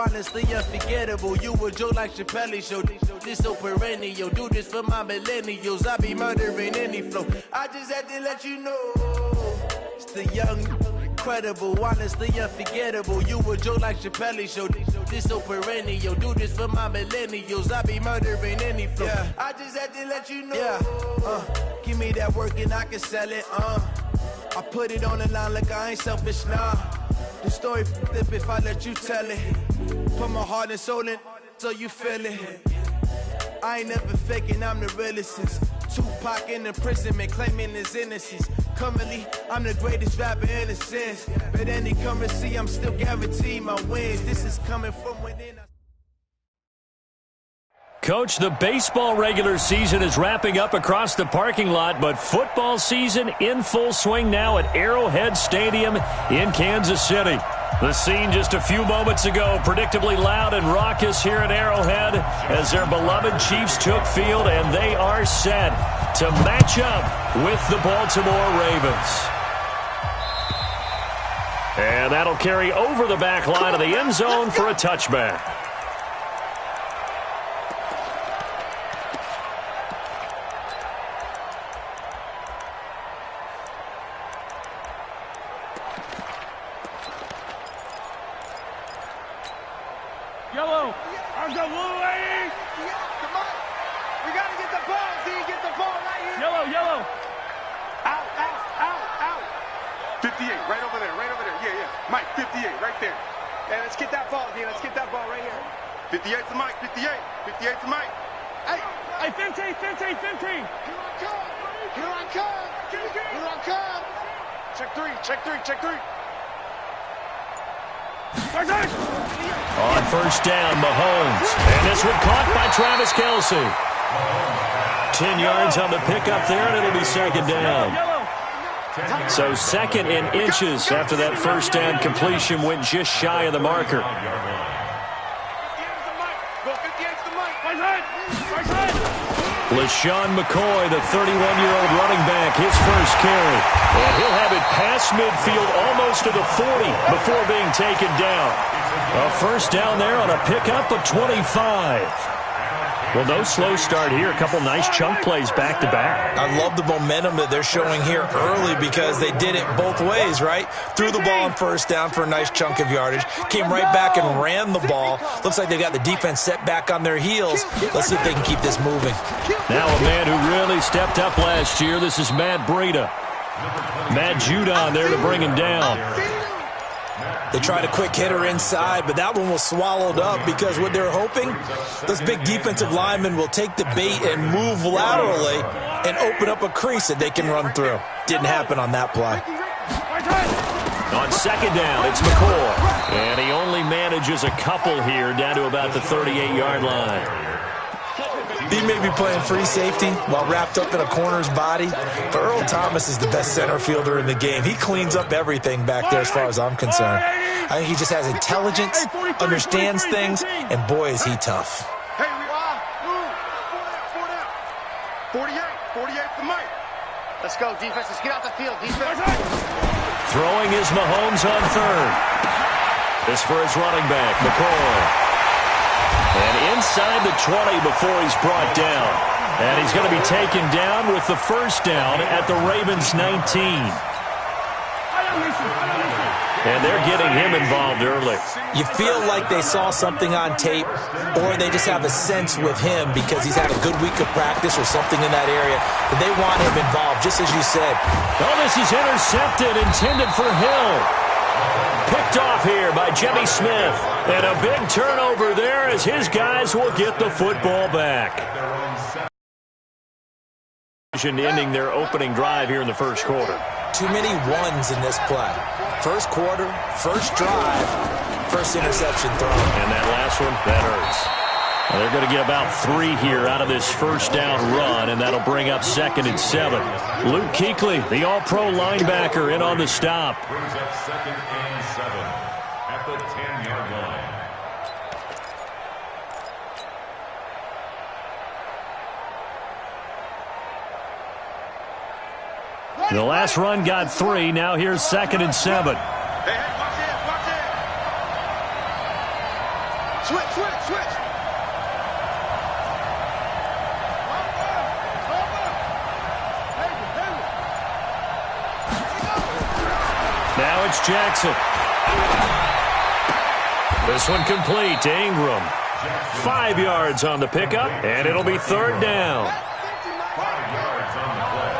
honestly unforgettable. You a joke like Chappelle Show. This so perennial. Do this for my millennials. I be murdering any flow. I just had to let you know. It's the young, incredible, honestly unforgettable. You a joke like Chappelle Show. This so perennial. Do this for my millennials. I be murdering any flow. Yeah. I just had to let you know. Yeah. Give me that work and I can sell it. I put it on the line like I ain't selfish, nah. The story flip if I let you tell it. Put my heart and soul in so you feel it. I ain't never faking, I'm the realest since Tupac in imprisonment, claiming his innocence. Currently, I'm the greatest rapper in a sense. But any currency, I'm still guaranteed my wins. This is coming from within. Coach, the baseball regular season is wrapping up across the parking lot, but football season in full swing now at Arrowhead Stadium in Kansas City. The scene just a few moments ago, predictably loud and raucous here at Arrowhead as their beloved Chiefs took field, and they are set to match up with the Baltimore Ravens. And that'll carry over the back line of the end zone for a touchback. Yellow, I'm the blue lady. Come on. We got to get the ball, D. Get the ball right here. Yellow, yellow. Out, out, out, out. 58, right over there, right over there. Yeah, yeah. Mike, 58, right there. Hey, let's get that ball, D. Let's get that ball right here. 58 to Mike, 58. 58 to Mike. Hey. Hey, 15, 15, 15. Here I come. Here I come. Here I come. Check three, check three, check three. On first down, Mahomes. And this one caught by Travis Kelce. 10 yards on the pickup there, and it'll be second down. So second in inches after that first down completion went just shy of the marker. LaShawn McCoy, the 31-year-old running back, his first carry. And he'll have it past midfield almost to the 40 before being taken down. A first down there on a pickup of 25. Well, no slow start here. A couple nice chunk plays back-to-back. I love the momentum that they're showing here early because they did it both ways, right? Threw the ball on first down for a nice chunk of yardage. Came right back and ran the ball. Looks like they got the defense set back on their heels. Let's see if they can keep this moving. Now a man who really stepped up last year. This is Matt Breida. Matt Judon there to bring him down. They tried a quick hitter inside, but that one was swallowed up because what they're hoping, those big defensive linemen will take the bait and move laterally and open up a crease that they can run through. Didn't happen on that play. On second down, it's McCoy. And he only manages a couple here down to about the 38-yard line. He may be playing free safety while wrapped up in a corner's body, but Earl Thomas is the best center fielder in the game. He cleans up everything back there as far as I'm concerned. I think he just has intelligence, understands things, and boy, is he tough. Hey, we are. 48 to Mike. Let's go, defense. Let's get out the field, defense. Throwing is Mahomes on third. This for his running back, McCoy. And inside the 20 before he's brought down. And he's going to be taken down with the first down at the Ravens 19. And they're getting him involved early. You feel like they saw something on tape, or they just have a sense with him because he's had a good week of practice or something in that area that they want him involved, just as you said. Oh, this is intercepted, intended for Hill. Picked off here by Jimmy Smith. And a big turnover there as his guys will get the football back. Ending their opening drive here in the first quarter. Too many ones in this play. First quarter, first drive, first interception throw. And that last one, that hurts. Well, they're going to get about 3 here out of this first down run, and that'll bring up 2nd and 7. Luke Kuechly, the all-pro linebacker, in on the stop. Brings up 2nd and 7 at the 10-yard line. The last run got 3. Now here's 2nd and 7. Hey, watch it, watch it. Switch. Now it's Jackson. This one complete to Ingram. 5 yards on the pickup, and it'll be third down. 5 yards on the play.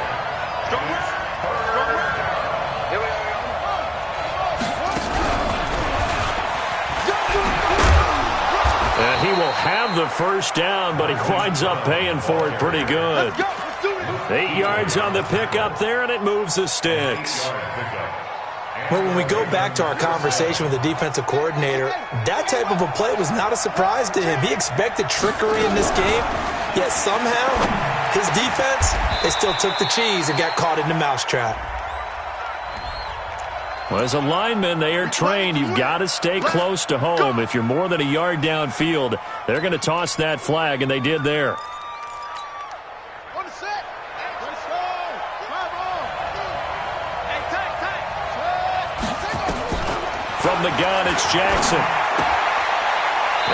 And he will have the first down, but he winds up paying for it pretty good. 8 yards on the pickup there, and it moves the sticks. Well, when we go back to our conversation with the defensive coordinator, that type of a play was not a surprise to him. He expected trickery in this game, yet somehow his defense, they still took the cheese and got caught in the mousetrap. Well, as a lineman, they are trained. You've got to stay close to home. If you're more than a yard downfield, they're going to toss that flag, and they did there. From the gun, it's Jackson.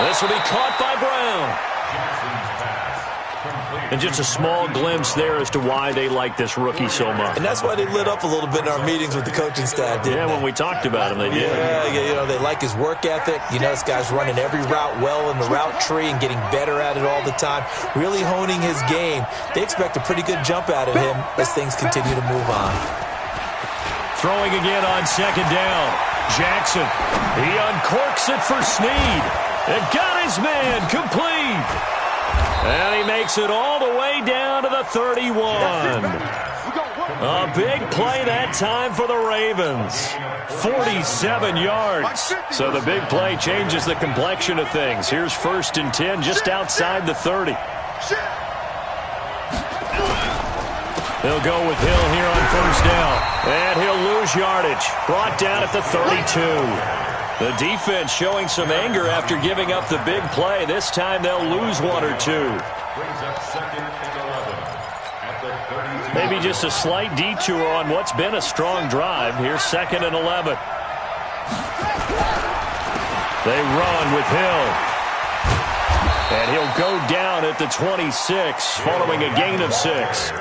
This will be caught by Brown. And just a small glimpse there as to why they like this rookie so much. And that's why they lit up a little bit in our meetings with the coaching staff, didn't they? When we talked about him, they did. Yeah, they like his work ethic. This guy's running every route well in the route tree and getting better at it all the time, really honing his game. They expect a pretty good jump out of him as things continue to move on. Throwing again on second down. Jackson, he uncorks it for Snead. And got his man complete. And he makes it all the way down to the 31. A big play that time for the Ravens. 47 yards. So the big play changes the complexion of things. Here's 1st and 10 just outside the 30. They'll go with Hill here on 1st down. And he'll lose yardage. Brought down at the 32. The defense showing some anger after giving up the big play. This time they'll lose 1 or 2. Brings up 2nd and 11 at the 32. Maybe just a slight detour on what's been a strong drive. Here's 2nd and 11. They run with Hill. And he'll go down at the 26 following a gain of 6.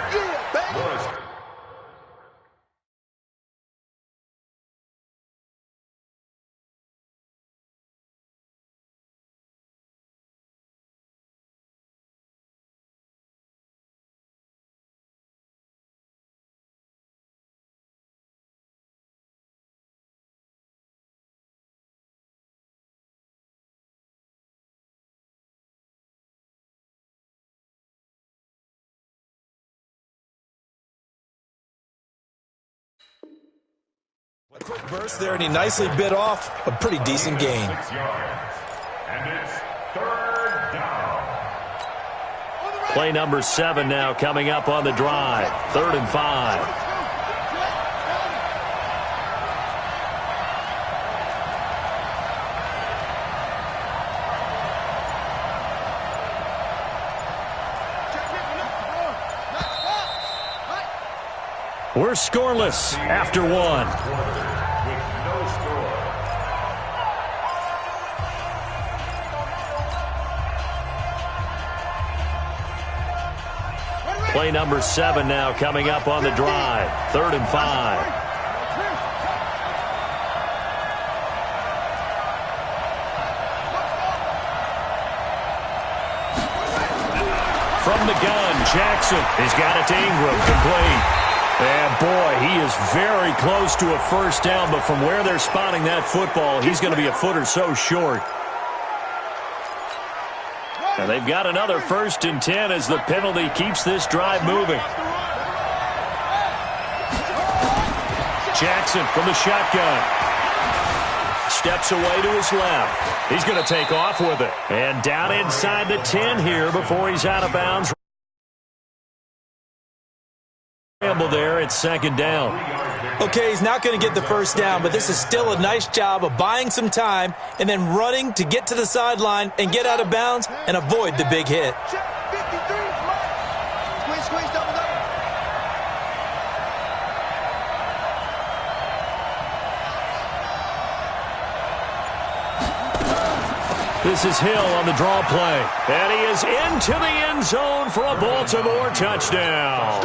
A quick burst there, and he nicely bit off a pretty decent gain. 6 yards. And it's 3rd down. Play number 7 now coming up on the drive. 3rd and 5. We're scoreless after 1. With no score. Play number 7 now coming up on the drive. 3rd and 5. From the gun, Jackson. He's got it to Ingram, complete. And, boy, he is very close to a 1st down, but from where they're spotting that football, he's going to be a foot or so short. And they've got another 1st and 10 as the penalty keeps this drive moving. Jackson from the shotgun. Steps away to his left. He's going to take off with it. And down inside the 10 here before he's out of bounds. There, it's 2nd down. Okay, he's not going to get the 1st down, but this is still a nice job of buying some time and then running to get to the sideline and get out of bounds and avoid the big hit. This is Hill on the draw play. And he is into the end zone for a Baltimore touchdown.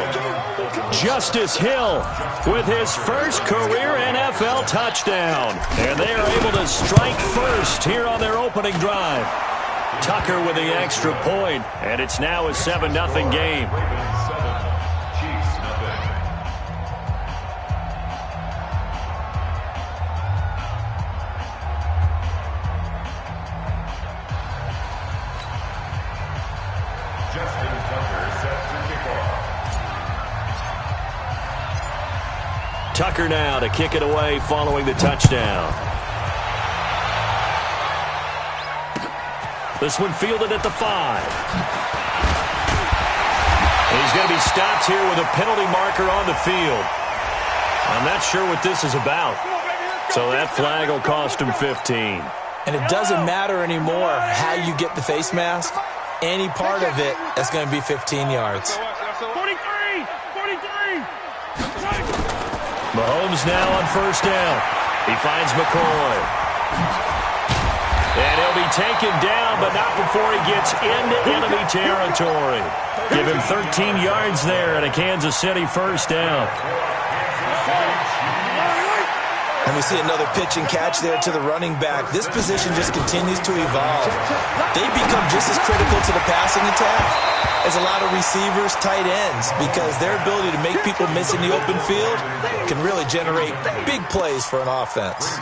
Justice Hill with his first career NFL touchdown. And they are able to strike first here on their opening drive. Tucker with the extra point, and it's now a 7-0 game. Tucker now to kick it away following the touchdown. This one fielded at the 5. He's going to be stopped here with a penalty marker on the field. I'm not sure what this is about. So that flag will cost him 15. And it doesn't matter anymore how you get the face mask. Any part of it, that's going to be 15 yards. 43! 43! Mahomes now on first down. He finds McCoy. And he'll be taken down, but not before he gets into enemy territory. Give him 13 yards there and a Kansas City first down. And we see another pitch and catch there to the running back. This position just continues to evolve. They become just as critical to the passing attack as a lot of receivers, tight ends, because their ability to make people miss in the open field can really generate big plays for an offense.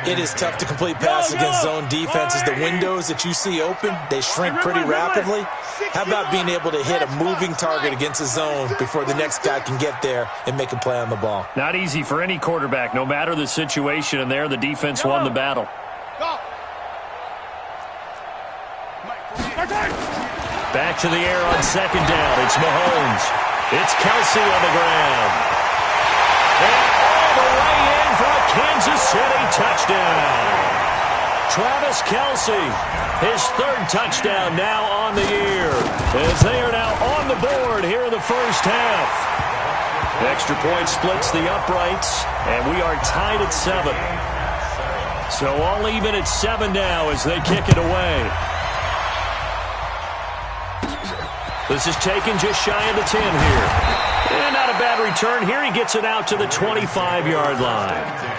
It is tough to complete passes against zone defenses. The windows that you see open, they shrink pretty rapidly. How about being able to hit a moving target against a zone before the next guy can get there and make a play on the ball? Not easy for any quarterback, no matter the situation, and there the defense won the battle. Back to the air on second down. It's Mahomes. It's Kelsey on the ground. And all the way in for a Kansas City touchdown. Travis Kelsey, his third touchdown now on the year, as they are now on the board here in the first half. Extra point splits the uprights, and we are tied at 7. So all even at 7 now as they kick it away. This is taken just shy of the 10 here. And not a bad return here. He gets it out to the 25-yard line.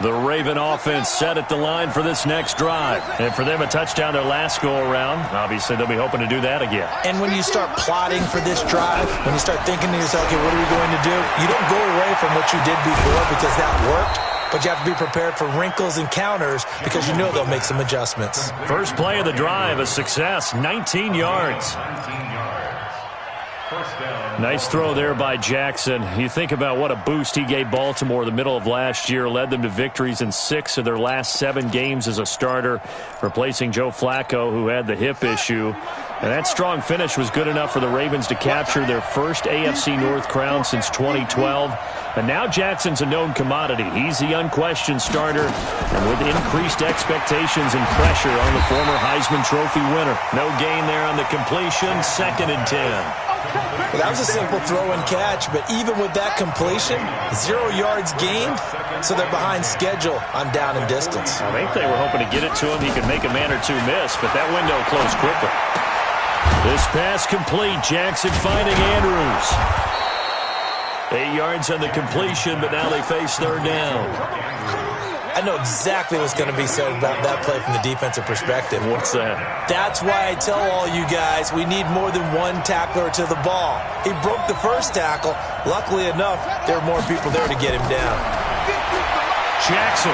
The Raven offense set at the line for this next drive. And for them, a touchdown their last go-around. Obviously, they'll be hoping to do that again. And when you start plotting for this drive, when you start thinking to yourself, okay, what are we going to do? You don't go away from what you did before because that worked. But you have to be prepared for wrinkles and counters because you know they'll make some adjustments. First play of the drive, a success, 19 yards. Nice throw there by Jackson. You think about what a boost he gave Baltimore the middle of last year, led them to victories in 6 of their last 7 games as a starter, replacing Joe Flacco, who had the hip issue. And that strong finish was good enough for the Ravens to capture their first AFC North crown since 2012. And now Jackson's a known commodity. He's the unquestioned starter, and with increased expectations and pressure on the former Heisman Trophy winner. No gain there on the completion, 2nd and 10. Well, that was a simple throw and catch, but even with that completion, 0 yards gained, so they're behind schedule on down and distance. I think they were hoping to get it to him. He could make a man or two miss, but that window closed quickly. This pass complete. Jackson finding Andrews. 8 yards on the completion, but now they face 3rd down. I know exactly what's going to be said about that play from the defensive perspective. What's that? That's why I tell all you guys we need more than one tackler to the ball. He broke the first tackle. Luckily enough, there were more people there to get him down. Jackson.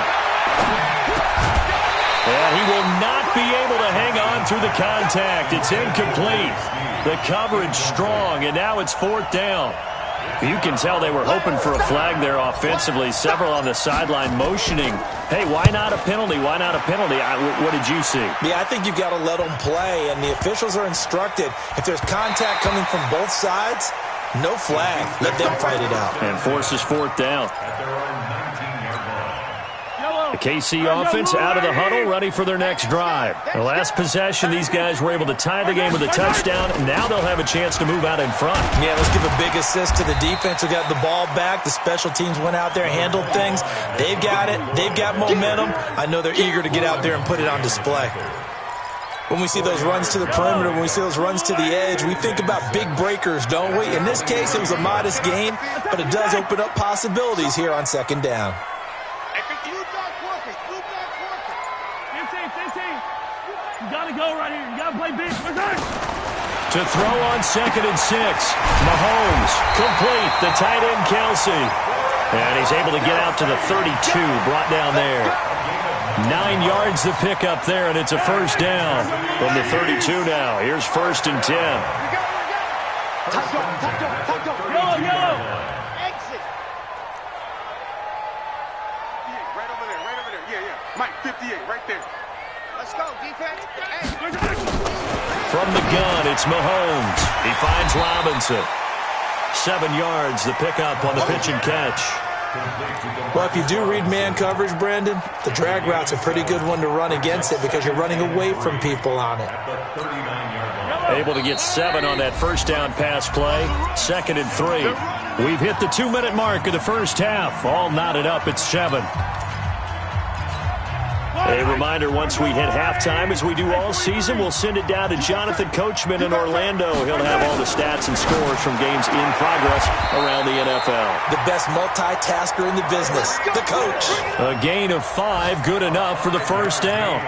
And he will not be able to hang on through the contact. It's incomplete. The coverage strong, and now it's 4th down. You can tell they were hoping for a flag there offensively. Several on the sideline motioning, hey, why not a penalty? Why not a penalty? What did you see? Yeah, I think you've got to let them play, and the officials are instructed. If there's contact coming from both sides, no flag. Let them fight it out. And forces 4th down. Yellow. The KC offense out of the huddle, ready for their next drive. The last possession, these guys were able to tie the game with a touchdown. Now they'll have a chance to move out in front. Yeah, let's give a big assist to the defense who got the ball back. The special teams went out there, handled things. They've got it. They've got momentum. I know they're eager to get out there and put it on display. When we see those runs to the perimeter, when we see those runs to the edge, we think about big breakers, don't we? In this case, it was a modest gain, but it does open up possibilities here on second down. 15. You got to go right here. You got to play big. To throw on 2nd and 6. Mahomes, complete. The tight end, Kelsey. And he's able to get out to the 32, brought down there. 9 yards to pick up there, and it's a first down from the 32 now. Here's 1st and 10. Yellow. Exit. Right over there. Yeah. Mike, 58, right there. Let's go, defense. From the gun, it's Mahomes. He finds Robinson. 7 yards, the pickup on the pitch and catch. Well, if you do read man coverage, Brandon, the drag route's a pretty good one to run against it because you're running away from people on it. Able to get 7 on that first down pass play. 2nd and 3. We've hit the 2-minute mark of the first half. All knotted up at 7. A reminder, once we hit halftime, as we do all season, we'll send it down to Jonathan Coachman in Orlando. He'll have all the stats and scores from games in progress around the NFL. The best multitasker in the business, the coach. A gain of 5, good enough for the first down.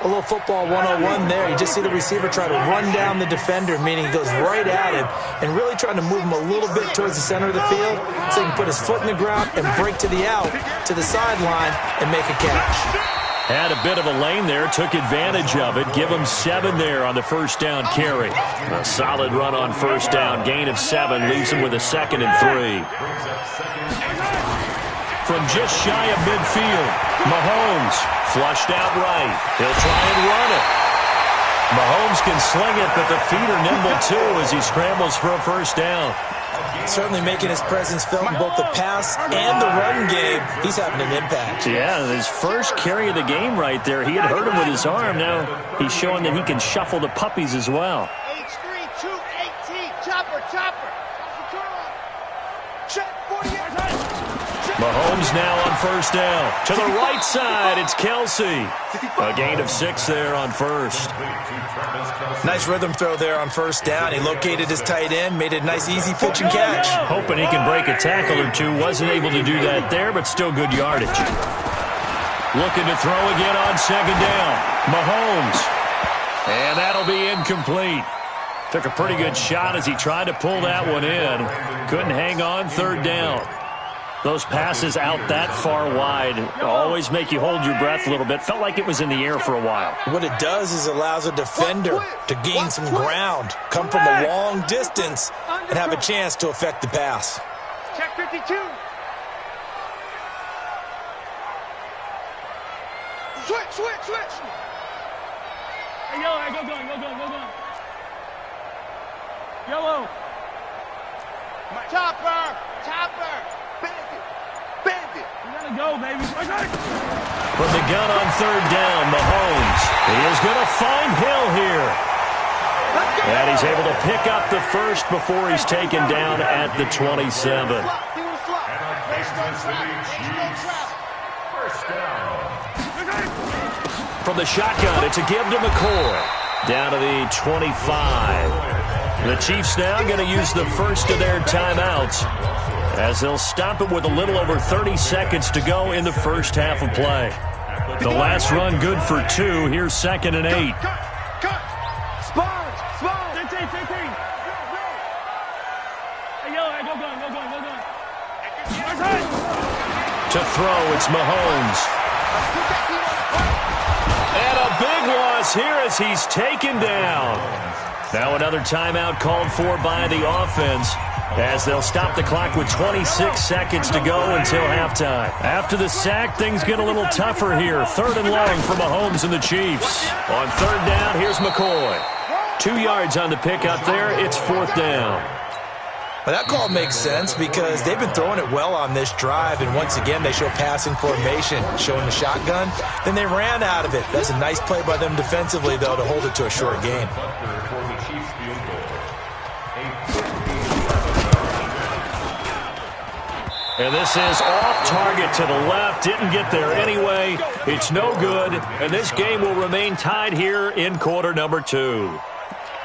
A little football 101 there. You just see the receiver try to run down the defender, meaning he goes right at him and really trying to move him a little bit towards the center of the field so he can put his foot in the ground and break to the out, to the sideline, and make a catch. Had a bit of a lane there, took advantage of it. Give him 7 there on the first down carry. A solid run on first down. Gain of 7 leaves him with a 2nd and 3. From just shy of midfield, Mahomes flushed out right. He'll try and run it. Mahomes can sling it, but the feet are nimble too as he scrambles for a first down. Certainly making his presence felt in both the pass and the run game. He's having an impact. Yeah, his first carry of the game right there. He had hurt him with his arm. Now he's showing that he can shuffle the puppies as well. H3, 218. Chopper. Check 48. Mahomes now on first down. To the right side, it's Kelsey. A gain of 6 there on first. Nice rhythm throw there on first down. He located his tight end, made a nice easy pitch and catch. Hoping he can break a tackle or two. Wasn't able to do that there, but still good yardage. Looking to throw again on 2nd down. Mahomes. And that'll be incomplete. Took a pretty good shot as he tried to pull that one in. Couldn't hang on 3rd down. Those passes out that far wide always make you hold your breath a little bit. Felt like it was in the air for a while. What it does is allows a defender to gain some ground, come from a long distance, and have a chance to affect the pass. Check 52. Switch. Hey, yellow, go gun. Yellow. Chopper. Bandit. You got to go, baby. From the gun on 3rd down, Mahomes. He is going to find Hill here. And he's able to pick up the first before he's taken down at the 27. First down. From the shotgun, it's a give to McCoy. Down to the 25. The Chiefs now going to use the first of their timeouts as they'll stop it with a little over 30 seconds to go in the first half of play. The last run good for 2. Here's 2nd and 8. Sponge. 15. Hey, yellow, go gun. To throw, it's Mahomes. And a big loss here as he's taken down. Now another timeout called for by the offense as they'll stop the clock with 26 seconds to go until halftime. After the sack, things get a little tougher here. 3rd and long for Mahomes and the Chiefs. On 3rd down, here's McCoy. 2 yards on the pickup there. It's 4th down. Well, that call makes sense because they've been throwing it well on this drive, and once again they show passing formation, showing the shotgun. Then they ran out of it. That's a nice play by them defensively, though, to hold it to a short gain. And this is off target to the left. Didn't get there anyway. It's no good. And this game will remain tied here in quarter number 2.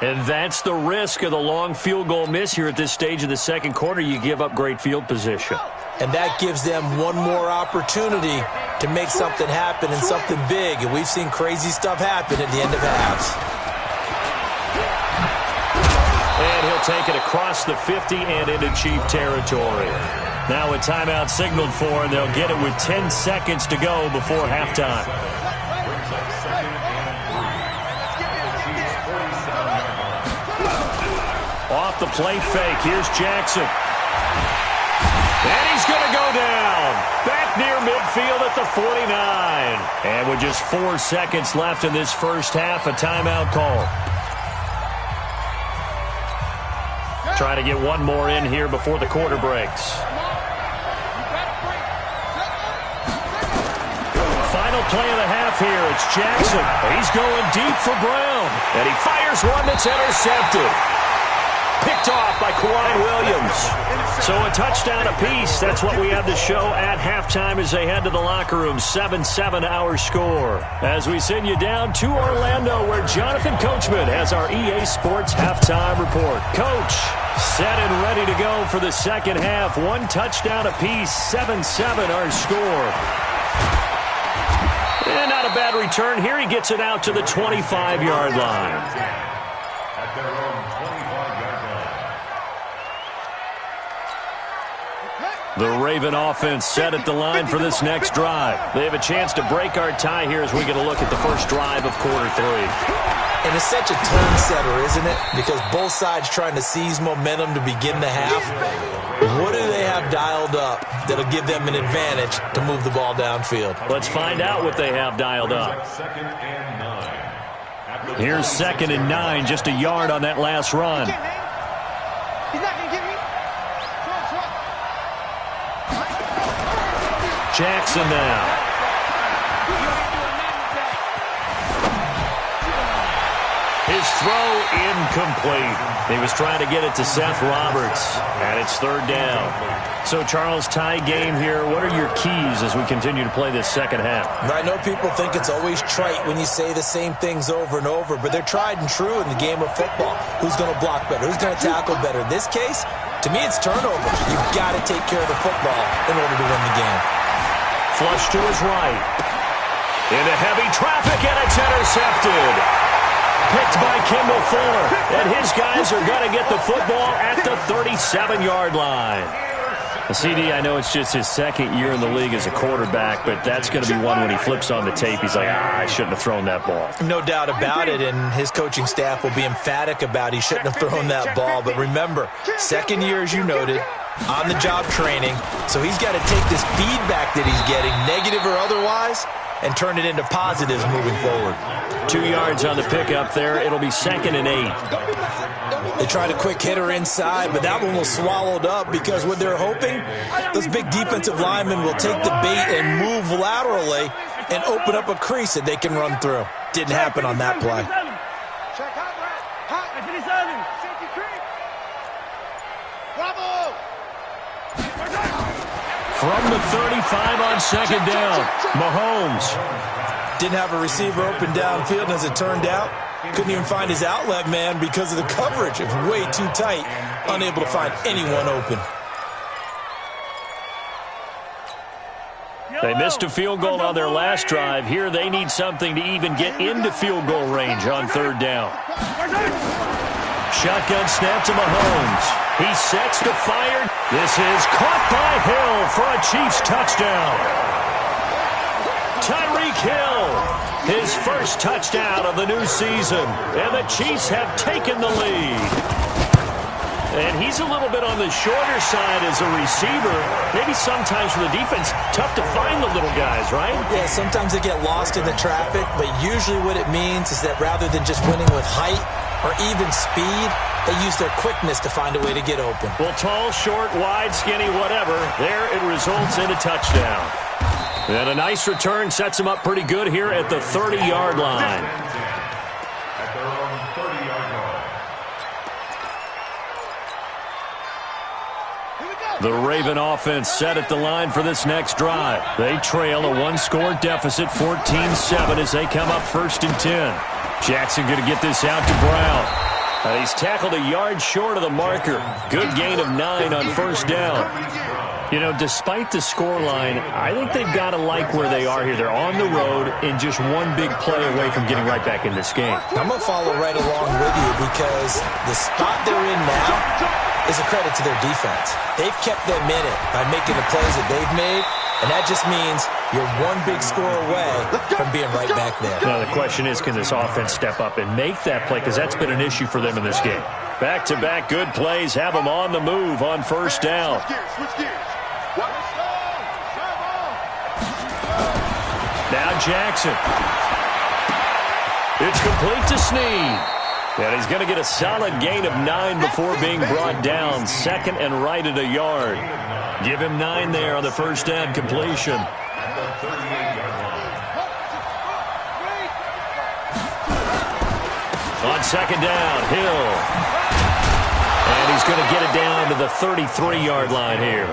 And that's the risk of the long field goal miss here at this stage of the second quarter. You give up great field position. And that gives them one more opportunity to make something happen and something big. And we've seen crazy stuff happen at the end of halves. And he'll take it across the 50 and into Chief territory. Now a timeout signaled for, and they'll get it with 10 seconds to go before halftime. Off the play fake, here's Jackson. And he's going to go down. Back near midfield at the 49. And with just 4 seconds left in this first half, a timeout call. Trying to get one more in here before the quarter breaks. Final play of the half here. It's Jackson. He's going deep for Brown. And he fires one that's intercepted. Picked off by Kawhi Williams. So a touchdown apiece. That's what we have to show at halftime as they head to the locker room. 7-7 our score. As we send you down to Orlando, where Jonathan Coachman has our EA Sports halftime report. Coach, set and ready to go for the second half. One touchdown apiece. 7-7 our score. And not a bad return here. He gets it out to the 25-yard line. At their own 25-yard line. The Raven offense set at the line for this next drive. They have a chance to break our tie here as we get a look at the first drive of quarter 3. And it's such a tone setter, isn't it? Because both sides trying to seize momentum to begin the half. What do they have dialed up that'll give them an advantage to move the ball downfield? Let's find out what they have dialed up. Second and 9. Here's 2nd and 9, just a yard on that last run. He's not going to get me. Jackson now. His throw incomplete. He was trying to get it to Seth Roberts, and it's 3rd down. So, Charles, tie game here. What are your keys as we continue to play this second half? I know people think it's always trite when you say the same things over and over, but they're tried and true in the game of football. Who's going to block better? Who's going to tackle better? In this case, to me, it's turnovers. You've got to take care of the football in order to win the game. Flush to his right. Into heavy traffic, and it's intercepted. Picked by Kendall Fuller. And his guys are going to get the football at the 37-yard line. CD, I know it's just his second year in the league as a quarterback, but that's going to be one when he flips on the tape. He's like, I shouldn't have thrown that ball. No doubt about it, and his coaching staff will be emphatic about he shouldn't have thrown that ball. But remember, second year, as you noted, on-the-job training, so he's got to take this feedback that he's getting, negative or otherwise, and turn it into positives moving forward. 2 yards on the pickup there. It'll be 2nd and 8. They tried a quick hitter inside, but that one was swallowed up because what they're hoping, those big defensive linemen will take the bait and move laterally and open up a crease that they can run through. Didn't happen on that play. From the 35 on 2nd down, Mahomes. Didn't have a receiver open downfield, and as it turned out, couldn't even find his outlet man because of the coverage. It was way too tight, unable to find anyone open. They missed a field goal on their last drive. Here they need something to even get into field goal range on 3rd down. Shotgun snap to Mahomes. He sets to fire. This is caught by Hill for a Chiefs touchdown. Tyreek Hill, his first touchdown of the new season. And the Chiefs have taken the lead. And he's a little bit on the shorter side as a receiver. Maybe sometimes for the defense, tough to find the little guys, right? Yeah, sometimes they get lost in the traffic, but usually what it means is that rather than just winning with height, or even speed, they use their quickness to find a way to get open. Well, tall, short, wide, skinny, whatever, there it results in a touchdown. And a nice return sets them up pretty good here at the 30-yard line. At their own 30-yard line. The Raven offense set at the line for this next drive. They trail a one-score deficit, 14-7, as they come up 1st and 10. Jackson going to get this out to Brown. He's tackled a yard short of the marker. Good gain of 9 on 1st down. You know, despite the scoreline, I think they've got to like where they are here. They're on the road and just one big play away from getting right back in this game. I'm going to follow right along with you because the spot they're in now is a credit to their defense. They've kept them in it by making the plays that they've made, and that just means you're one big score away from being right back there. Now, the question is, can this offense step up and make that play? Because that's been an issue for them in this game. Back-to-back good plays have them on the move on 1st down. Switch gears. Now Jackson. It's complete to Snead. And he's going to get a solid gain of 9 before being brought down. 2nd and right at a yard. Give him 9 there on the 1st down completion. On 2nd down, Hill. And he's going to get it down to the 33-yard line here.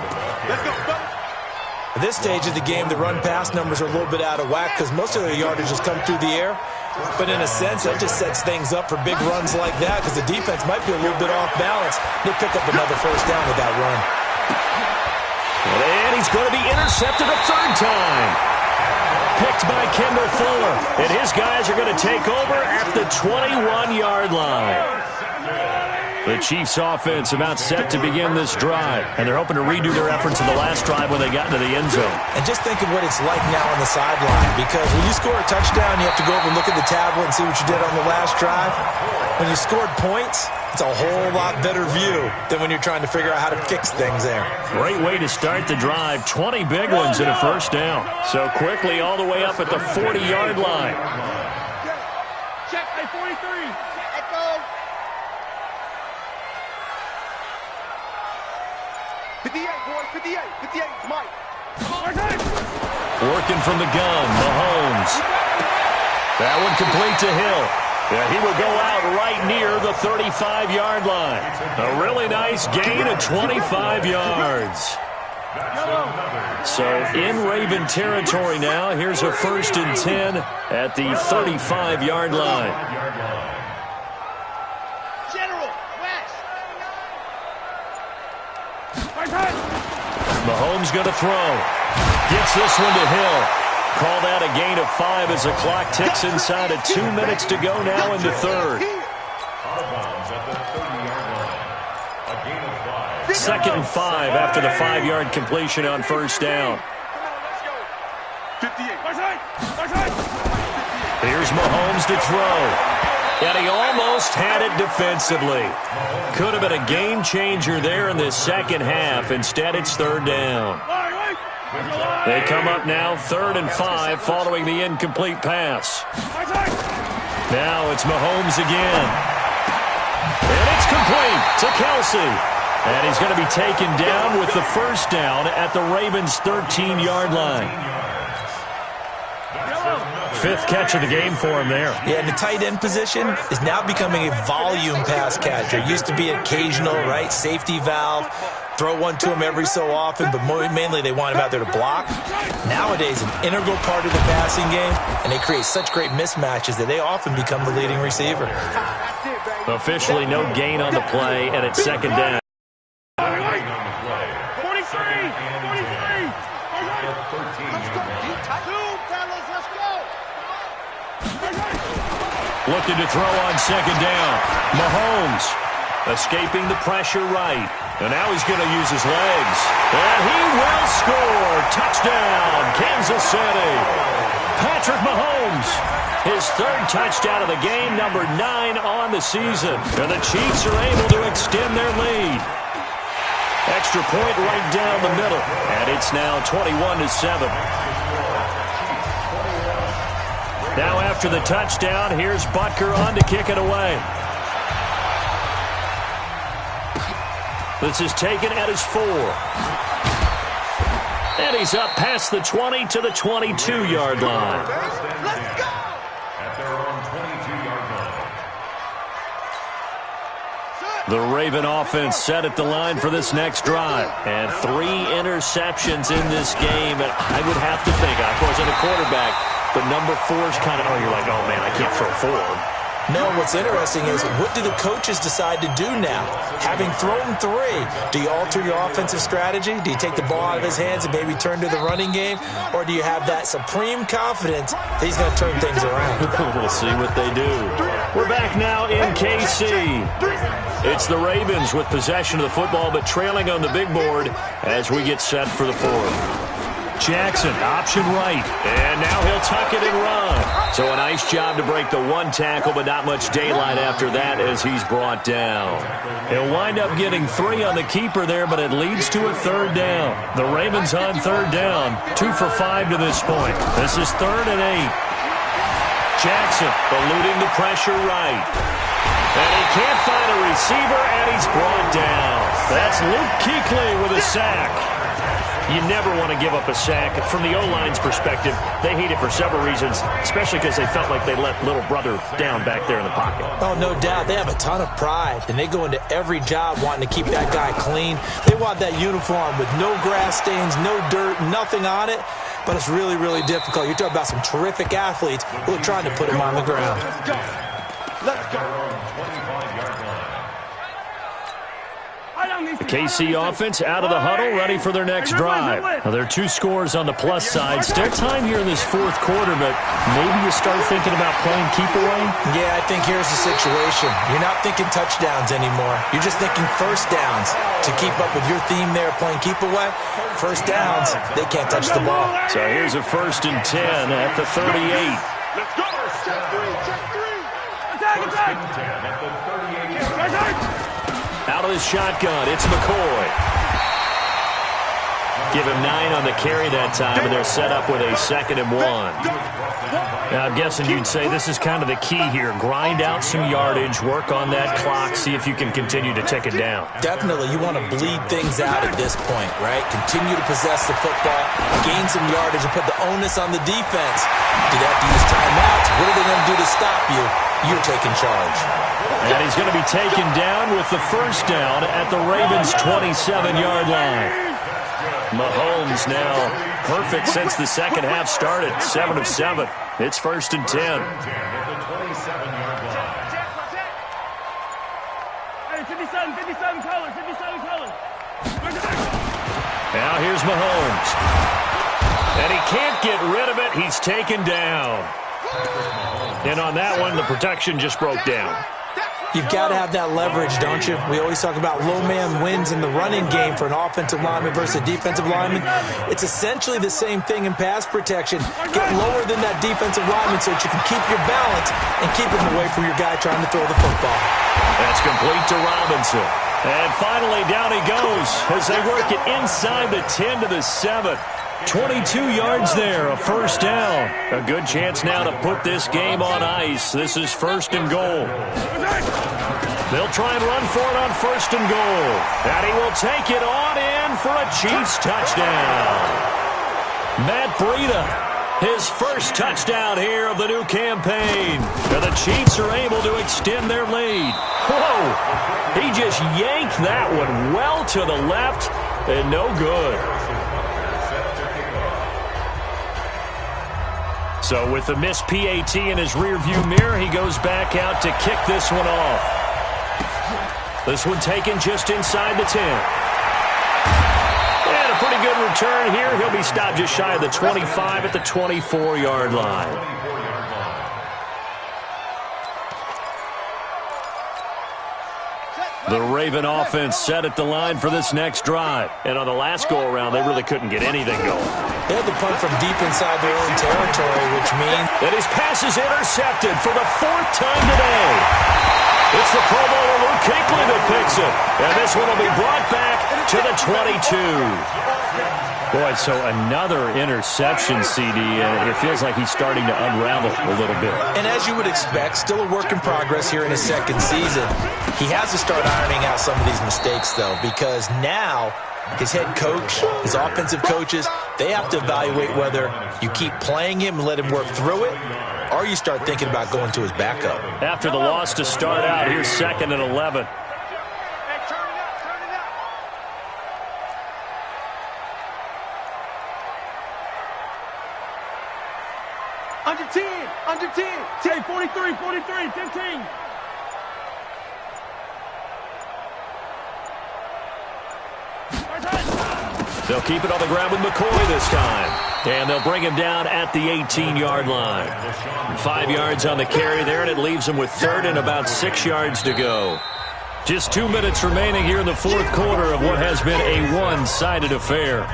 At this stage of the game, the run-pass numbers are a little bit out of whack because most of their yardage has come through the air. But in a sense, that just sets things up for big runs like that because the defense might be a little bit off balance. They pick up another 1st down with that run. And he's going to be intercepted a 3rd time. Picked by Kendall Fuller. And his guys are going to take over at the 21-yard line. The Chiefs' offense about set to begin this drive, and they're hoping to redo their efforts in the last drive when they got into the end zone. And just think of what it's like now on the sideline, because when you score a touchdown, you have to go over and look at the tablet and see what you did on the last drive. When you scored points, it's a whole lot better view than when you're trying to figure out how to fix things there. Great way to start the drive. 20 big ones and a 1st down. So quickly all the way up at the 40-yard line. Check, 43. Echo. 58, boys, 58, 58, Mike. Working from the gun, Mahomes. That one complete to Hill. Yeah, he will go out right near the 35-yard line. A really nice gain of 25 yards. So in Raven territory now, here's a 1st and 10 at the 35-yard line. General, West. Mahomes going to throw. Gets this one to Hill. Call that a gain of 5 as the clock ticks inside of 2 minutes to go now in the 3rd. 2nd and 5 after the 5-yard completion on 1st down. Here's Mahomes to throw. And he almost had it defensively. Could have been a game changer there in this 2nd half. Instead, it's 3rd down. They come up now 3rd and 5 following the incomplete pass. Now it's Mahomes again. And it's complete to Kelsey. And he's going to be taken down with the 1st down at the Ravens' 13-yard line. 5th catch of the game for him there. Yeah, and the tight end position is now becoming a volume pass catcher. It used to be occasional, right, safety valve. Throw one to him every so often, but mainly they want him out there to block. Nowadays, an integral part of the passing game, and they create such great mismatches that they often become the leading receiver. Officially no gain on the play, and it's 2nd down. 43. Looking to throw on 2nd down. Mahomes escaping the pressure right. And now he's going to use his legs. And he will score. Touchdown, Kansas City. Patrick Mahomes, his 3rd touchdown of the game, number 9 on the season. And the Chiefs are able to extend their lead. Extra point right down the middle. And it's now 21-7. Now after the touchdown, here's Butker on to kick it away. This is taken at his 4. And he's up past the 20 to the 22-yard line. Let's go! At their own 22-yard line. The Raven offense set at the line for this next drive. And 3 interceptions in this game. And I would have to think, I wasn't a quarterback, but number 4 is kind of, you're like, oh, man, I can't throw 4. No, what's interesting is, what do the coaches decide to do now? Having thrown 3, do you alter your offensive strategy? Do you take the ball out of his hands and maybe turn to the running game? Or do you have that supreme confidence that he's going to turn things around? We'll see what they do. We're back now in KC. It's the Ravens with possession of the football, but trailing on the big board as we get set for the 4th. Jackson, option right, and now he'll tuck it and run. So a nice job to break the 1 tackle, but not much daylight after that as he's brought down. He'll wind up getting 3 on the keeper there, but it leads to a 3rd down. The Ravens on 3rd down, 2 for 5 to this point. This is 3rd and 8. Jackson eluding the pressure right. And he can't find a receiver, and he's brought down. That's Luke Kuechly with a sack. You never want to give up a sack. From the O-line's perspective, they hate it for several reasons, especially because they felt like they let little brother down back there in the pocket. Oh, no doubt. They have a ton of pride, and they go into every job wanting to keep that guy clean. They want that uniform with no grass stains, no dirt, nothing on it, but it's really, really difficult. You're talking about some terrific athletes who are trying to put him on the ground. Let's go. Let's go. 25-yard line. The KC offense out of the huddle, ready for their next drive. Now, there are 2 scores on the plus side. Still time here in this 4th quarter, but maybe you start thinking about playing keep away? Yeah, I think here's the situation. You're not thinking touchdowns anymore. You're just thinking first downs. To keep up with your theme there, playing keep away, first downs, they can't touch the ball. So here's a 1st and 10 at the 38. Let's go. Check 3, check 3. Attack, attack. 10 at the 38-yard line. Out of the shotgun, it's McCoy. Give him 9 on the carry that time, and they're set up with a 2nd and 1. Now, I'm guessing you'd say this is kind of the key here. Grind out some yardage, work on that clock, see if you can continue to tick it down. Definitely, you want to bleed things out at this point, right? Continue to possess the football, gain some yardage, and put the onus on the defense. Do they have to use timeouts? What are they going to do to stop you? You're taking charge. And he's going to be taken down with the 1st down at the Ravens' 27-yard line. Mahomes now perfect since the 2nd half started. 7 of 7. It's 1st and 10. Hey, 57 colors, 57 colors. Now here's Mahomes. And he can't get rid of it. He's taken down. And on that one, the protection just broke down. You've got to have that leverage, don't you? We always talk about low man wins in the running game for an offensive lineman versus a defensive lineman. It's essentially the same thing in pass protection. Get lower than that defensive lineman so that you can keep your balance and keep him away from your guy trying to throw the football. That's complete to Robinson. And finally, down he goes as they work it inside the 10 to the 7. 22 yards there, a 1st down. A good chance now to put this game on ice. This is 1st and goal. They'll try and run for it on 1st and goal. And he will take it on in for a Chiefs touchdown. Matt Breida, his 1st touchdown here of the new campaign. And the Chiefs are able to extend their lead. Whoa! He just yanked that one well to the left and no good. So with the missed PAT in his rearview mirror, he goes back out to kick this one off. This one taken just inside the 10. And a pretty good return here. He'll be stopped just shy of the 25 at the 24-yard line. The Raven offense set at the line for this next drive. And on the last go-around, they really couldn't get anything going. They had to punt from deep inside their own territory, which means that his pass is intercepted for the 4th time today. It's the Pro Bowler Luke Kuechly that picks it. And this one will be brought back to the 22. Boy, so another interception, CD, and it feels like he's starting to unravel a little bit. And as you would expect, still a work in progress here in his second season. He has to start ironing out some of these mistakes, though, because now his head coach, his offensive coaches, they have to evaluate whether you keep playing him and let him work through it, or you start thinking about going to his backup. After the loss to start out, here's 2nd and 11. Under 10, 10, 43, 15. They'll keep it on the ground with McCoy this time. And they'll bring him down at the 18-yard line. 5 yards on the carry there, and it leaves him with 3rd and about 6 yards to go. Just 2 minutes remaining here in the 4th quarter of what has been a one-sided affair.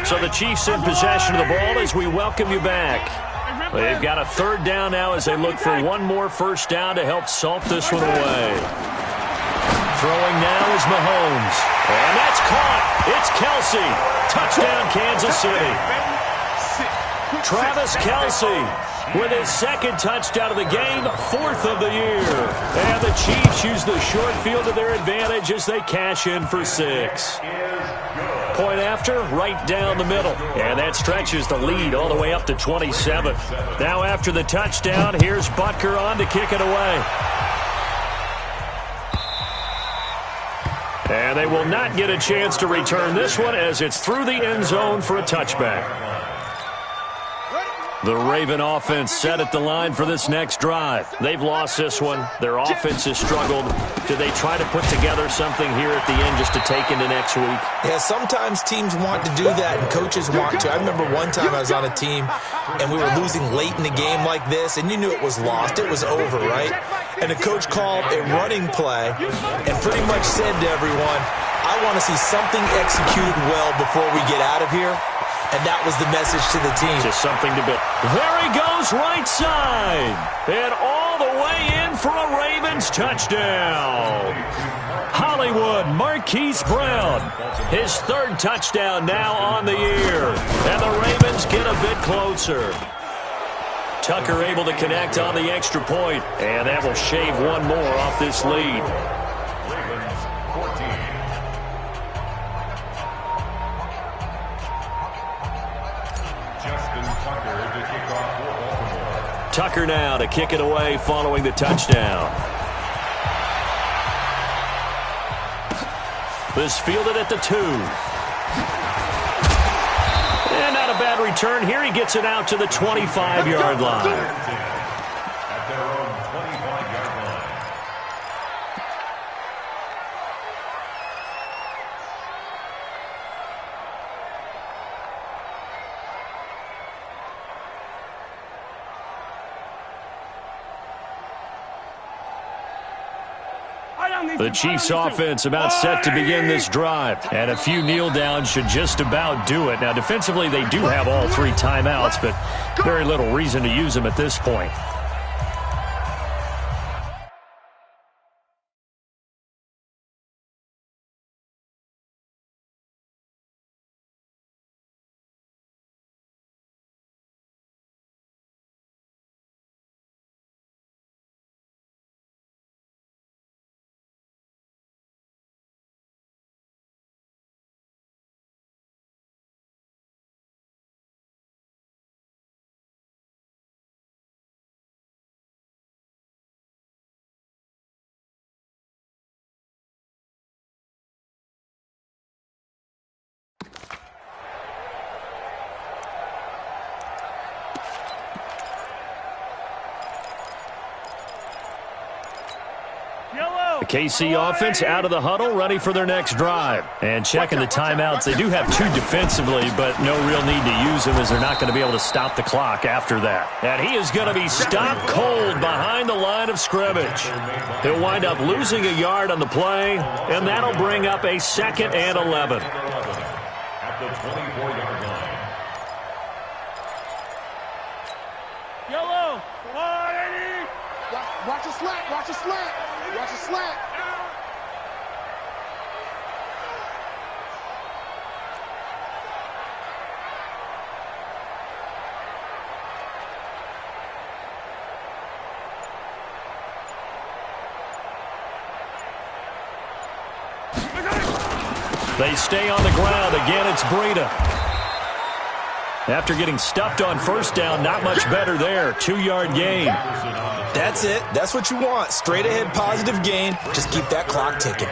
So the Chiefs in possession of the ball as we welcome you back. They've got a 3rd down now as they look for one more first down to help salt this one away. Throwing now is Mahomes. And that's caught. It's Kelsey. Touchdown, Kansas City. Travis Kelsey with his 2nd touchdown of the game, 4th of the year. And the Chiefs use the short field to their advantage as they cash in for 6. Point after, right down the middle. And that stretches the lead all the way up to 27. Now after the touchdown, here's Butker on to kick it away. And they will not get a chance to return this one as it's through the end zone for a touchback. The Raven offense set at the line for this next drive. They've lost this one. Their offense has struggled. Do they try to put together something here at the end just to take into next week? Yeah, sometimes teams want to do that and coaches want to. I remember one time I was on a team and we were losing late in the game like this, and you knew it was lost. It was over, right? And the coach called a running play and pretty much said to everyone, I want to see something executed well before we get out of here. And that was the message to the team. Just something to build. There he goes, right side. And all the way in for a Ravens touchdown. Hollywood Marquise Brown. His 3rd touchdown now on the year. And the Ravens get a bit closer. Tucker able to connect on the extra point. And that will shave one more off this lead. Tucker now to kick it away following the touchdown. This fielded at the 2. And not a bad return here. He gets it out to the 25-yard line. The Chiefs offense about set to begin this drive. And a few kneel downs should just about do it. Now defensively they do have all 3 timeouts, but very little reason to use them at this point. The KC offense out of the huddle, ready for their next drive. And checking the timeouts. They do have 2 defensively, but no real need to use them as they're not going to be able to stop the clock after that. And he is going to be stopped cold behind the line of scrimmage. He'll wind up losing a yard on the play, and that'll bring up a 2nd and 11. At the 24-yard line. Yellow, 180. Watch the slant, watch the slant. Watch the slant. They stay on the ground. Again, it's Breida. After getting stuffed on first down, not much better there. 2-yard gain. That's it. That's what you want. Straight ahead positive gain. Just keep that clock ticking.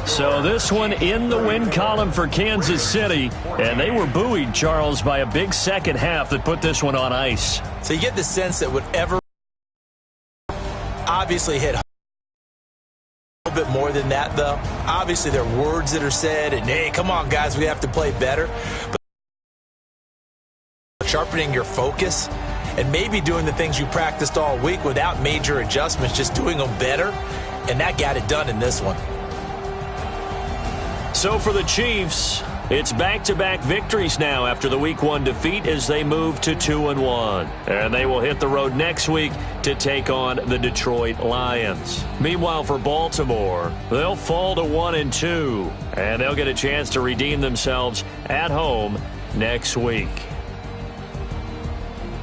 So this one in the win column for Kansas City, and they were buoyed, Charles, by a big second half that put this one on ice. So you get the sense that whatever obviously hit a little bit more than that, though. Obviously there are words that are said, and hey, come on, guys, we have to play better. But sharpening your focus and maybe doing the things you practiced all week without major adjustments, just doing them better, and that got it done in this one. So for the Chiefs, it's back-to-back victories now after the Week 1 defeat as they move to 2-1. And they will hit the road next week to take on the Detroit Lions. Meanwhile, for Baltimore, they'll fall to 1-2, and they'll get a chance to redeem themselves at home next week.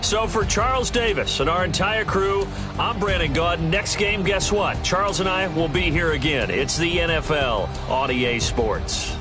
So for Charles Davis and our entire crew, I'm Brandon Gaudin. Next game, guess what? Charles and I will be here again. It's the NFL on EA Sports.